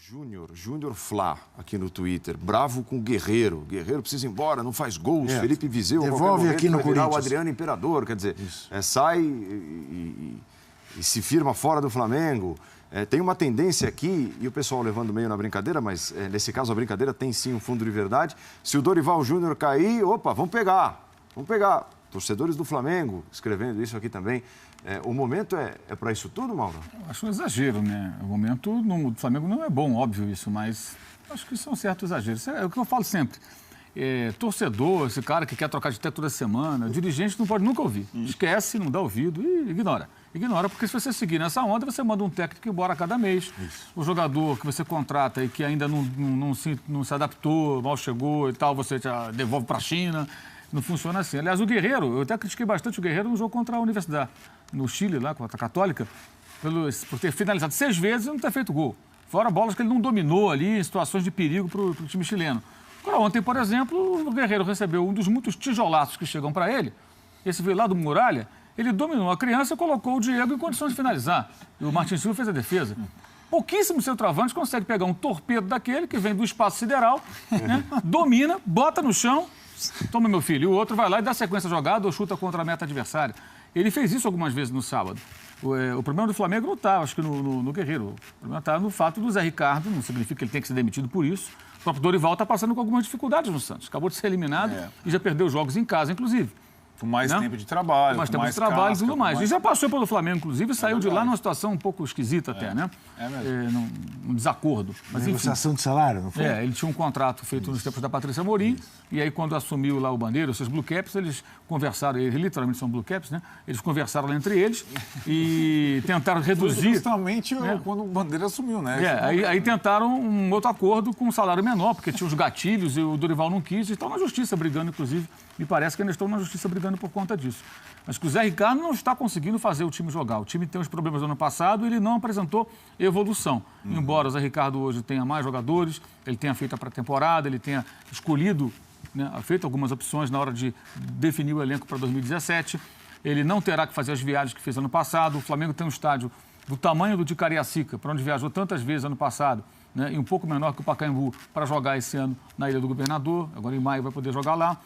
Júnior Flá, aqui no Twitter, bravo com o Guerreiro. Guerreiro precisa ir embora, não faz gols. Felipe Viseu, devolve aqui no Corinthians. O Adriano Imperador, quer dizer, sai e se firma fora do Flamengo. Tem uma tendência aqui, e o pessoal levando meio na brincadeira, mas nesse caso a brincadeira tem sim um fundo de verdade. Se o Dorival Júnior cair, opa, vamos pegar. Torcedores do Flamengo escrevendo isso aqui também. O momento é para isso tudo, Mauro? Eu acho um exagero, né? O momento do Flamengo não é bom, óbvio isso, mas acho que isso é um certo exagero. Isso é o que eu falo sempre. Torcedor, esse cara que quer trocar de teto toda semana, dirigente não pode nunca ouvir. Esquece, não dá ouvido e ignora. Ignora, porque se você seguir nessa onda, você manda um técnico embora a cada mês. Isso. O jogador que você contrata e que ainda não se adaptou, mal chegou e tal, você já devolve para a China. Não funciona assim. Aliás, o Guerreiro, eu até critiquei bastante o Guerreiro no jogo contra a Universidade, no Chile, lá, contra a Católica, por ter finalizado 6 vezes e não ter feito gol. Fora bolas que ele não dominou ali, em situações de perigo para o time chileno. Agora, ontem, por exemplo, o Guerreiro recebeu um dos muitos tijolaços que chegam para ele. Esse veio lá do Muralha, ele dominou a criança e colocou o Diego em condições de finalizar. E o Martin Silva fez a defesa. Pouquíssimos centroavantes conseguem pegar um torpedo daquele que vem do espaço sideral, né, domina, bota no chão, toma, meu filho, e o outro vai lá e dá sequência jogada ou chuta contra a meta adversária. Ele fez isso algumas vezes no sábado. O problema do Flamengo não está, acho que no Guerreiro. O problema está no fato do Zé Ricardo, não significa que ele tem que ser demitido por isso. O próprio Dorival está passando com algumas dificuldades no Santos. Acabou de ser eliminado e já perdeu jogos em casa, inclusive. Com mais tempo de trabalho. Mais tempo de trabalho e tudo mais. E já passou pelo Flamengo, inclusive, e saiu de lá numa situação um pouco esquisita até, né? Num desacordo. Mas, negociação de salário, não foi? Ele tinha um contrato feito nos tempos da Patrícia Amorim, e aí quando assumiu lá o Bandeira, os seus Blue Caps, eles conversaram, eles literalmente são Blue Caps, né? Eles conversaram lá entre eles e tentaram reduzir... Foi justamente quando o Bandeira assumiu, né? Aí tentaram um outro acordo com um salário menor, porque tinha os gatilhos e o Dorival não quis, e estão na justiça brigando, inclusive. Me parece que ainda estão na justiça brigando por conta disso. Mas que o Zé Ricardo não está conseguindo fazer o time jogar. O time tem uns problemas do ano passado e ele não apresentou evolução. Embora o Zé Ricardo hoje tenha mais jogadores, ele tenha feito a pré-temporada, ele tenha escolhido, né, feito algumas opções na hora de definir o elenco para 2017. Ele não terá que fazer as viagens que fez ano passado. O Flamengo tem um estádio do tamanho do de Cariacica, para onde viajou tantas vezes ano passado, né, e um pouco menor que o Pacaembu, para jogar esse ano na Ilha do Governador. Agora em maio vai poder jogar lá.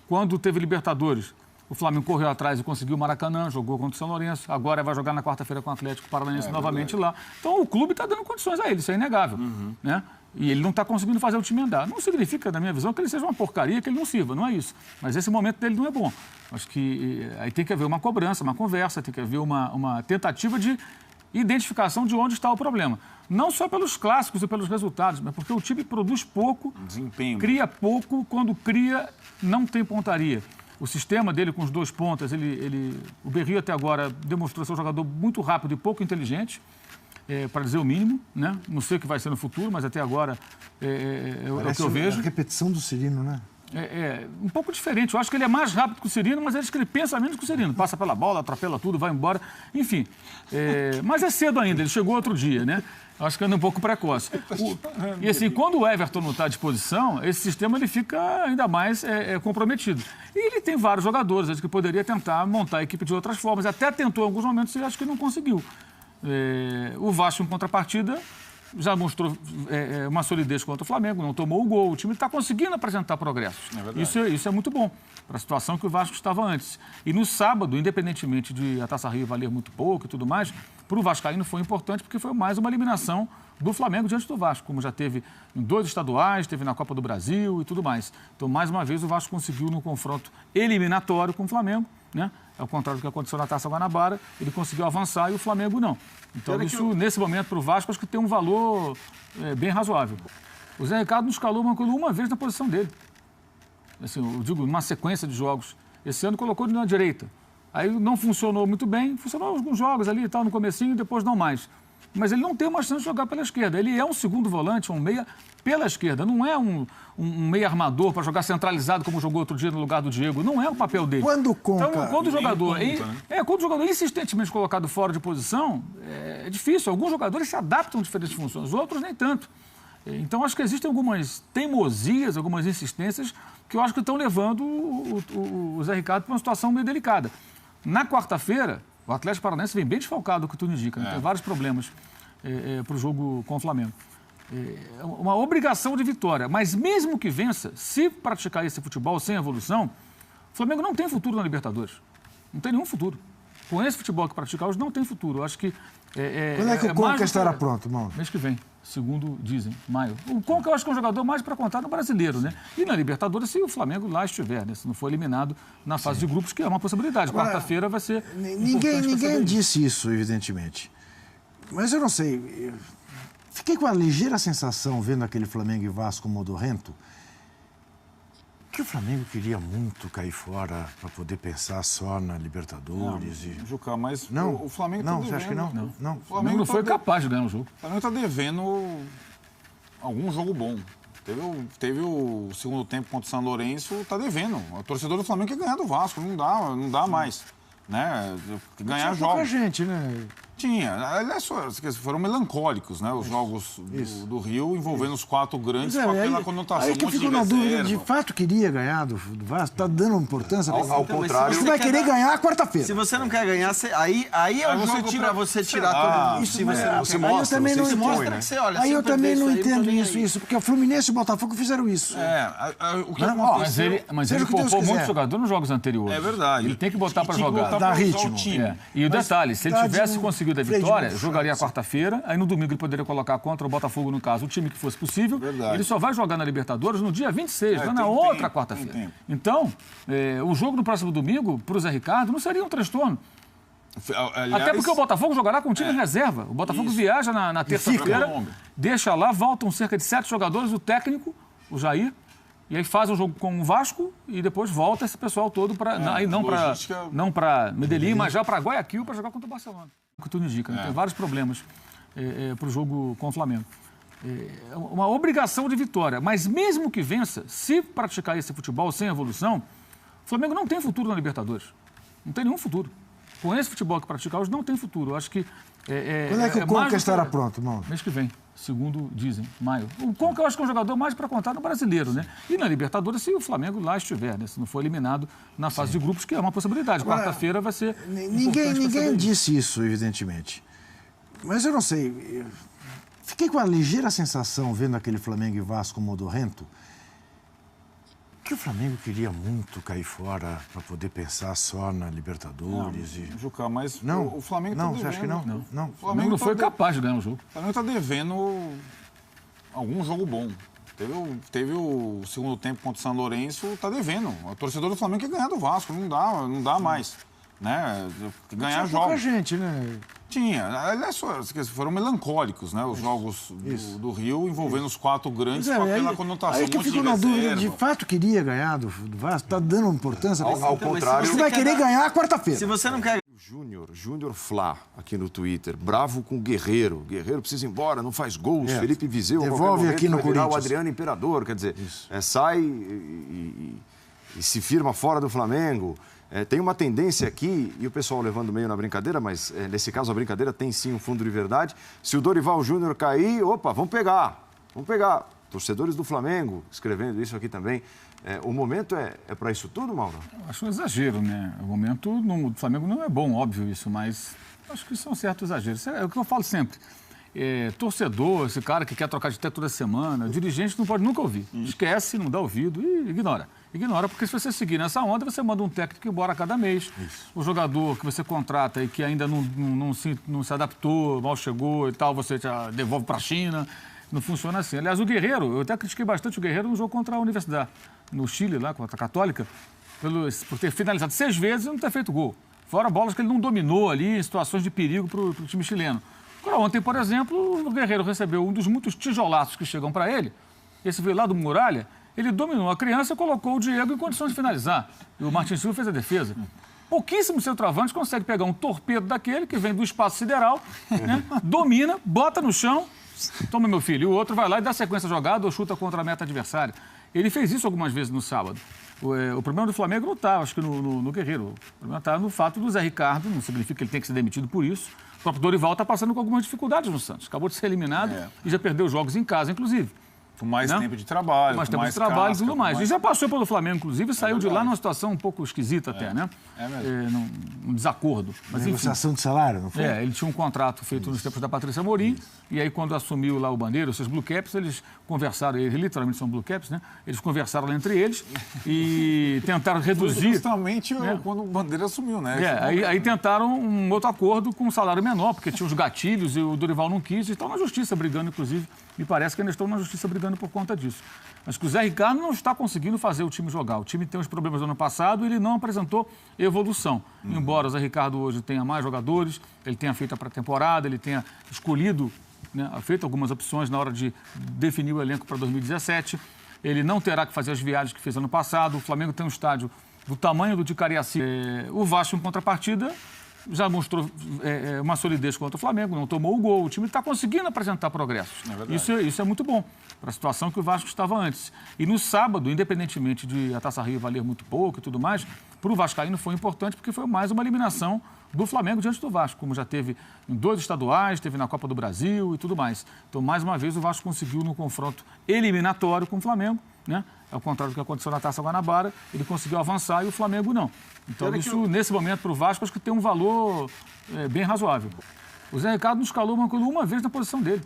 Quando teve Libertadores, o Flamengo correu atrás e conseguiu o Maracanã, jogou contra o São Lourenço, agora vai jogar na quarta-feira com o Atlético Paranaense novamente lá. Então o clube está dando condições a ele, isso é inegável. Né? E ele não está conseguindo fazer o time andar. Não significa, na minha visão, que ele seja uma porcaria, que ele não sirva, não é isso. Mas esse momento dele não é bom. Acho que aí tem que haver uma cobrança, uma conversa, tem que haver uma tentativa de identificação de onde está o problema. Não só pelos clássicos e pelos resultados, mas porque o time produz pouco, cria pouco, quando cria, não tem pontaria. O sistema dele com os 2 pontas, o Berrio até agora demonstrou ser um jogador muito rápido e pouco inteligente, para dizer o mínimo, né? Não sei o que vai ser no futuro, mas até agora é o que eu vejo. A repetição do Cirino, né? Um pouco diferente. Eu acho que ele é mais rápido que o Cirino, mas acho que ele pensa menos que o Cirino. Passa pela bola, atropela tudo, vai embora. Enfim, mas é cedo ainda, ele chegou outro dia, né? Acho que anda um pouco precoce. E assim, quando o Everton não está à disposição, esse sistema ele fica ainda mais comprometido. E ele tem vários jogadores, acho que poderia tentar montar a equipe de outras formas. Até tentou em alguns momentos e acho que não conseguiu. O Vasco, em contrapartida, já mostrou uma solidez contra o Flamengo, não tomou o gol. O time está conseguindo apresentar progressos. Isso é muito bom para a situação que o Vasco estava antes. E no sábado, independentemente de a Taça Rio valer muito pouco e tudo mais, para o vascaíno foi importante porque foi mais uma eliminação do Flamengo diante do Vasco, como já teve em 2 estaduais, teve na Copa do Brasil e tudo mais. Então, mais uma vez, o Vasco conseguiu no confronto eliminatório com o Flamengo, né? Ao contrário do que aconteceu na Taça Guanabara, ele conseguiu avançar e o Flamengo não. Então, isso, nesse momento, para o Vasco, acho que tem um valor bem razoável. O Zé Ricardo nos escalou uma vez na posição dele. Assim, eu digo, numa sequência de jogos. Esse ano colocou ele na direita. Aí não funcionou muito bem, funcionou alguns jogos ali e tal, no comecinho, e depois não mais. Mas ele não tem uma chance de jogar pela esquerda. Ele é um segundo volante, um meia pela esquerda. Não é um meia armador para jogar centralizado, como jogou outro dia no lugar do Diego. Não é o papel dele. Quando conta... Então, quando o jogador é insistentemente colocado fora de posição, é difícil. Alguns jogadores se adaptam a diferentes funções, outros nem tanto. Então, acho que existem algumas teimosias, algumas insistências que eu acho que estão levando o Zé Ricardo para uma situação meio delicada. Na quarta-feira, o Atlético Paranaense vem bem desfalcado, o que tu indica, né? Tem vários problemas para o jogo com o Flamengo. uma obrigação de vitória. Mas mesmo que vença, se praticar esse futebol sem evolução, o Flamengo não tem futuro na Libertadores. Não tem nenhum futuro. Com esse futebol que pratica hoje, não tem futuro. Eu acho que... Quando é que o Conca estará pronto, Mauro? Mês que vem, segundo dizem, maio. O Conca eu acho que é um jogador mais para contar no brasileiro, né? E na Libertadores, se o Flamengo lá estiver, né? Se não for eliminado na fase de grupos, que é uma possibilidade. Quarta-feira vai ser... Ninguém disse isso, evidentemente. Mas eu não sei... Fiquei com a ligeira sensação, vendo aquele Flamengo e Vasco modorrento, que o Flamengo queria muito cair fora para poder pensar só na Libertadores. Juca, mas não, o Flamengo está devendo. Você acha que não? Não. O Flamengo não foi capaz de ganhar o jogo. O Flamengo está devendo algum jogo bom. Teve o segundo tempo contra o São Lourenço, está devendo. O torcedor do Flamengo quer ganhar do Vasco, não dá mais. Né? Ganhar jogos. Pouca gente, né? Tinha. Aliás, foram melancólicos, né? Os jogos do Rio, envolvendo os 4 grandes, com aquela conotação. Aí que eu fico na dúvida, de fato queria ganhar do Vasco, está dando importância. Ao contrário... Você vai querer ganhar a quarta-feira. Se você não quer ganhar, aí é o jogo para você tirar todo isso. Você mostra, aí eu também não impõe, né? Aí eu também não entendo isso, porque o Fluminense e o Botafogo fizeram isso. O que aconteceu... Mas ele poupou muito jogador nos jogos anteriores. É verdade. Ele tem que botar para jogar. Dá ritmo. E o detalhe, se ele tivesse conseguido a vitória, jogaria quarta-feira, aí no domingo ele poderia colocar contra o Botafogo, no caso, o time que fosse possível. Verdade. Ele só vai jogar na Libertadores no dia 26, não na outra quarta-feira. Então, o jogo no próximo domingo, para o Zé Ricardo, não seria um transtorno. Aliás, até porque o Botafogo jogará com o time em reserva. O Botafogo viaja na terça-feira, deixa lá, voltam cerca de 7 jogadores, o técnico, o Jair, e aí faz um jogo com o Vasco e depois volta esse pessoal todo para... não para Medellín, mas já para Guayaquil para jogar contra o Barcelona. O que tu indica, né? Tem vários problemas para o jogo com o Flamengo. Uma obrigação de vitória, mas mesmo que vença, se praticar esse futebol sem evolução, o Flamengo não tem futuro na Libertadores. Não tem nenhum futuro. Com esse futebol que pratica hoje, não tem futuro. Eu acho que... Quando é que o Conca estará pronto, Mauro? Mês que vem, segundo dizem, maio. O Conca eu acho que é um jogador mais para contar no brasileiro, né? E na Libertadores, se o Flamengo lá estiver, né? Se não for eliminado na fase de grupos, que é uma possibilidade. Quarta-feira vai ser... Ninguém disse isso, evidentemente. Mas eu não sei... Fiquei com a ligeira sensação, vendo aquele Flamengo e Vasco modorrento, que o Flamengo queria muito cair fora para poder pensar só na Libertadores. Juca, mas o Flamengo não, você acha que não? O Flamengo não foi capaz de ganhar o jogo. O Flamengo está devendo algum jogo bom. Teve o segundo tempo contra o São Lourenço, está devendo. O torcedor do Flamengo quer ganhar do Vasco, não dá mais. Né? Ganhar jogos. Pouca gente, né? Tinha. Aliás, foram melancólicos, né? Os jogos do Rio, envolvendo os 4 grandes, com aquela conotação. Aí que eu fico na dúvida, de fato queria ganhar do Vasco, está dando importância. Ao contrário... Você vai querer ganhar a quarta-feira. Se você não quer... Júnior Flá, aqui no Twitter, bravo com o Guerreiro. Guerreiro precisa ir embora, não faz gols. Felipe Viseu, devolve aqui no Corinthians. O Adriano Imperador, quer dizer, sai e se firma fora do Flamengo. Tem uma tendência aqui, e o pessoal levando meio na brincadeira, mas nesse caso a brincadeira tem sim um fundo de verdade. Se o Dorival Júnior cair, opa, vamos pegar. Torcedores do Flamengo escrevendo isso aqui também. O momento é para isso tudo, Mauro? Eu acho um exagero, né? O momento do Flamengo não é bom, óbvio isso, mas acho que isso é um certo exagero. Isso é o que eu falo sempre. Torcedor, esse cara que quer trocar de teto toda semana, dirigente não pode nunca ouvir. Esquece, não dá ouvido e ignora. Ignora, porque se você seguir nessa onda, você manda um técnico embora a cada mês. Isso. O jogador que você contrata e que ainda não se adaptou, mal chegou e tal, você já devolve para a China. Não funciona assim. Aliás, o Guerreiro, eu até critiquei bastante o Guerreiro no jogo contra a Universidade, no Chile, lá, contra a Católica, por ter finalizado 6 vezes e não ter feito gol. Fora bolas que ele não dominou ali em situações de perigo para o time chileno. Agora, ontem, por exemplo, o Guerreiro recebeu um dos muitos tijolaços que chegam para ele. Esse veio lá do Muralha. Ele dominou a criança e colocou o Diego em condições de finalizar. E o Martin Silva fez a defesa. Pouquíssimos centroavantes conseguem pegar um torpedo daquele que vem do espaço sideral, né? Domina, bota no chão, toma meu filho. E o outro vai lá e dá sequência jogada ou chuta contra a meta adversária. Ele fez isso algumas vezes no sábado. O problema do Flamengo não está, acho que no Guerreiro. O problema está no fato do Zé Ricardo, não significa que ele tem que ser demitido por isso. O próprio Dorival está passando com algumas dificuldades no Santos. Acabou de ser eliminado e já perdeu jogos em casa, inclusive. Com mais tempo de trabalho. Com mais tempo de trabalho e tudo mais. E já passou pelo Flamengo, inclusive, e saiu de lá numa situação um pouco esquisita até, né? É mesmo. Num desacordo. Mas, negociação de salário, não foi? Ele tinha um contrato feito nos tempos da Patrícia Amorim, e aí quando assumiu lá o Bandeira, os seus Blue Caps, eles conversaram, eles literalmente são Blue Caps, né? Eles conversaram lá entre eles e tentaram reduzir... Justamente quando o Bandeira assumiu, né? Aí tentaram um outro acordo com um salário menor, porque tinha os gatilhos e o Dorival não quis, e estão na justiça brigando, inclusive, me parece que ainda estão na justiça brigando por conta disso. Mas que o Zé Ricardo não está conseguindo fazer o time jogar. O time tem os problemas do ano passado e ele não apresentou evolução. Embora o Zé Ricardo hoje tenha mais jogadores, ele tenha feito a pré-temporada, ele tenha escolhido, né, feito algumas opções na hora de definir o elenco para 2017. Ele não terá que fazer as viagens que fez ano passado. O Flamengo tem um estádio do tamanho do de Cariacica. O Vasco, em contrapartida, já mostrou uma solidez contra o Flamengo, não tomou o gol. O time está conseguindo apresentar progressos. Isso é muito bom para a situação que o Vasco estava antes. E no sábado, independentemente de a Taça Rio valer muito pouco e tudo mais, para o vascaíno foi importante porque foi mais uma eliminação do Flamengo diante do Vasco, como já teve em 2 estaduais, teve na Copa do Brasil e tudo mais. Então, mais uma vez, o Vasco conseguiu no confronto eliminatório com o Flamengo, né? Ao contrário do que aconteceu na Taça Guanabara, ele conseguiu avançar e o Flamengo não. Então, isso, nesse momento, para o Vasco, acho que tem um valor bem razoável. O Zé Ricardo não escalou uma vez na posição dele.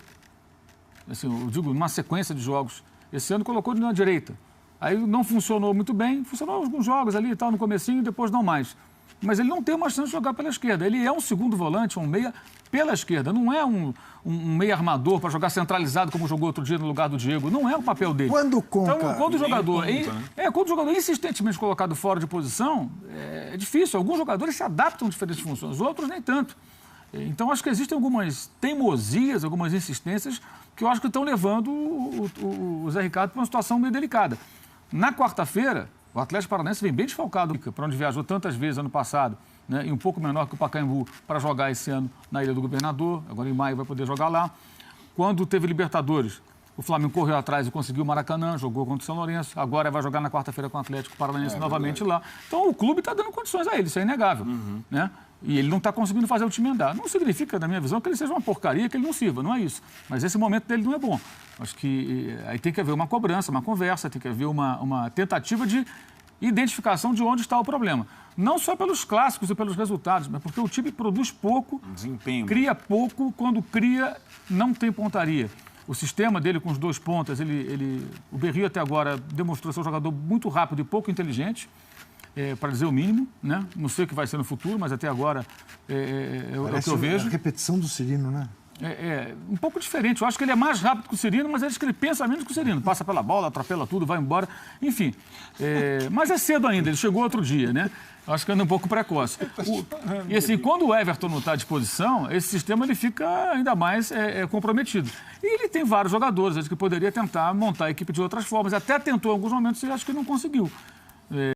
Assim, eu digo, numa sequência de jogos. Esse ano colocou ele na direita. Aí não funcionou muito bem, funcionou alguns jogos ali e tal, no comecinho, e depois não mais. Mas ele não tem uma chance de jogar pela esquerda. Ele é um segundo volante, um meia pela esquerda. Não é um meia armador para jogar centralizado, como jogou outro dia no lugar do Diego. Não é o papel dele. Quando o jogador é insistentemente colocado fora de posição, é difícil. Alguns jogadores se adaptam a diferentes funções, outros nem tanto. Então, acho que existem algumas teimosias, algumas insistências que eu acho que estão levando o Zé Ricardo para uma situação meio delicada. Na quarta-feira, o Atlético Paranaense vem bem desfalcado, para onde viajou tantas vezes ano passado, né, e um pouco menor que o Pacaembu, para jogar esse ano na Ilha do Governador. Agora em maio vai poder jogar lá. Quando teve Libertadores, o Flamengo correu atrás e conseguiu o Maracanã, jogou contra o São Lourenço. Agora vai jogar na quarta-feira com o Atlético Paranaense novamente lá. Então o clube está dando condições a ele, isso é inegável. Né? E ele não está conseguindo fazer o time andar. Não significa, na minha visão, que ele seja uma porcaria, que ele não sirva, não é isso. Mas esse momento dele não é bom. Acho que aí tem que haver uma cobrança, uma conversa, tem que haver uma tentativa de identificação de onde está o problema. Não só pelos clássicos e pelos resultados, mas porque o time produz pouco, desempenho, cria pouco, quando cria, não tem pontaria. O sistema dele com os 2 pontas, o Berrio até agora demonstrou ser um jogador muito rápido e pouco inteligente, para dizer o mínimo, né? Não sei o que vai ser no futuro, mas até agora é o que eu vejo. A repetição do Cirino, né? É um pouco diferente. Eu acho que ele é mais rápido que o Cirino, mas acho que ele pensa menos que o Cirino. Passa pela bola, atropela tudo, vai embora. Enfim, mas é cedo ainda, ele chegou outro dia, né? Eu acho que anda um pouco precoce. E assim, quando o Everton não está à disposição, esse sistema ele fica ainda mais comprometido. E ele tem vários jogadores, acho que poderia tentar montar a equipe de outras formas. Até tentou em alguns momentos e acho que não conseguiu.